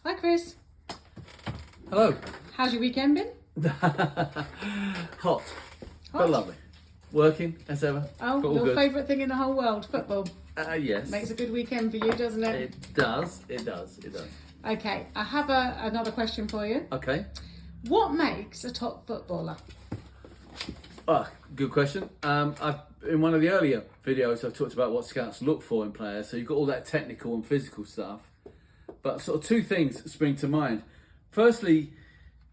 Hi, Chris. Hello. How's your weekend been? Hot, but Hot? lovely. Working as ever. Oh, but all your good. favourite thing in the whole world, football. Yes. Makes a good weekend for you, doesn't it? It does. It does. It does. Okay, I have another question for you. Okay. What makes a top footballer? Good question. In one of the earlier videos, I've talked about what scouts look for in players. So you've got all that technical and physical stuff. But sort of two things spring to mind. Firstly,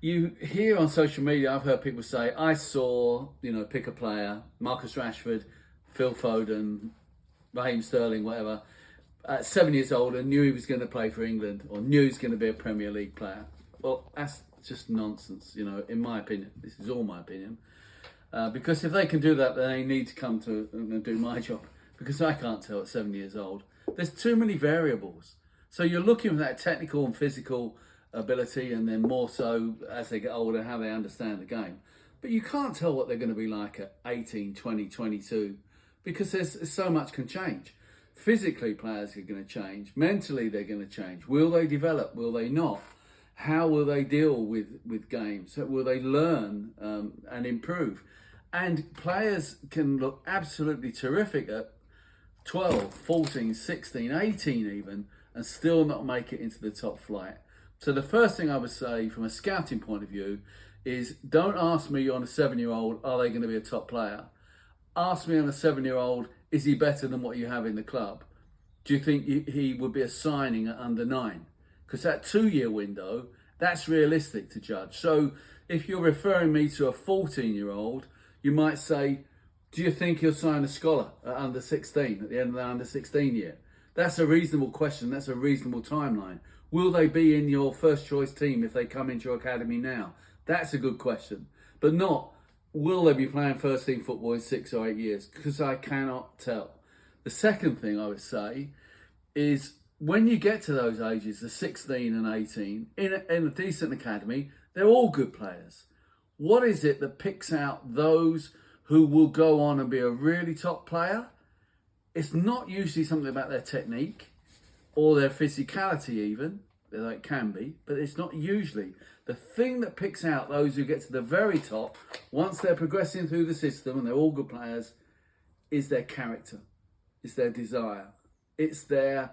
you hear on social media, I've heard people say, I saw, pick a player, Marcus Rashford, Phil Foden, Raheem Sterling, whatever, at 7 years old and knew he was going to play for England or knew he was going to be a Premier League player. Well, that's just nonsense, in my opinion. This is all my opinion. Because if they can do that, then they need to come to and do my job. Because I can't tell at 7 years old. There's too many variables. So you're looking for that technical and physical ability, and then more so as they get older, how they understand the game. But you can't tell what they're going to be like at 18, 20, 22, because there's so much can change. Physically, players are going to change. Mentally, they're going to change. Will they develop? Will they not? How will they deal with games? Will they learn and improve? And players can look absolutely terrific at 12, 14, 16, 18 even, and still not make it into the top flight. So the first thing I would say from a scouting point of view is don't ask me on a 7-year-old, are they going to be a top player? Ask me on a 7-year-old, is he better than what you have in the club? Do you think he would be a signing at under 9? Because that 2-year window, that's realistic to judge. So if you're referring me to a 14-year-old, you might say, do you think he'll sign a scholar at under 16, at the end of the under 16 year? That's a reasonable question. That's a reasonable timeline. Will they be in your first choice team if they come into your academy now? That's a good question. But not, will they be playing first team football in 6 or 8 years? Because I cannot tell. The second thing I would say is when you get to those ages, the 16 and 18, in a decent academy, they're all good players. What is it that picks out those who will go on and be a really top player? It's not usually something about their technique or their physicality even, though it can be, but it's not usually. The thing that picks out those who get to the very top, once they're progressing through the system and they're all good players, is their character, it's their desire, it's their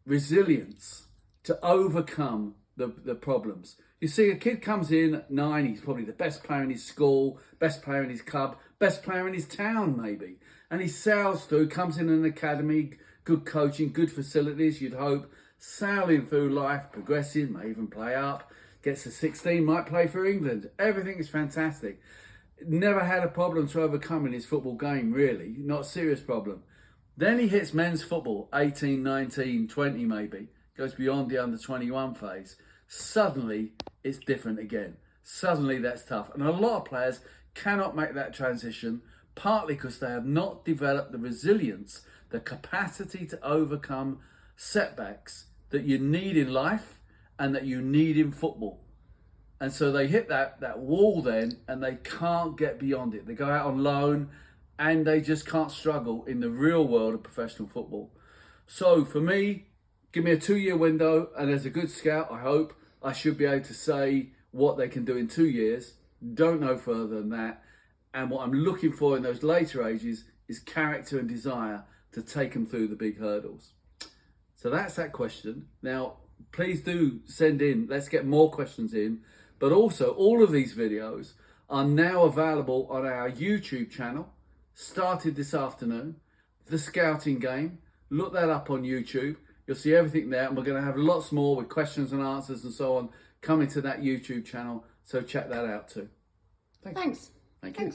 resilience to overcome the problems. You see, a kid comes in at 9, he's probably the best player in his school, best player in his club, best player in his town maybe. And he sails through, comes in an academy, good coaching, good facilities, you'd hope, sailing through life, progressing, may even play up, gets to 16, might play for England. Everything is fantastic. Never had a problem to overcome in his football game, really, not a serious problem. Then he hits men's football, 18, 19, 20 maybe, goes beyond the under 21 phase. Suddenly, it's different again. Suddenly, that's tough. And a lot of players cannot make that transition, partly because they have not developed the resilience, the capacity to overcome setbacks that you need in life and that you need in football. And so they hit that wall then and they can't get beyond it. They go out on loan and they just can't struggle in the real world of professional football. So for me, give me a 2-year window, and as a good scout, I hope I should be able to say what they can do in 2 years. Don't know further than that. And what I'm looking for in those later ages is character and desire to take them through the big hurdles. So that's that question. Now, please do send in. Let's get more questions in. But also, all of these videos are now available on our YouTube channel. Started this afternoon. The Scouting Game. Look that up on YouTube. You'll see everything there. And we're going to have lots more with questions and answers and so on coming to that YouTube channel. So check that out too. Thanks. Thank you.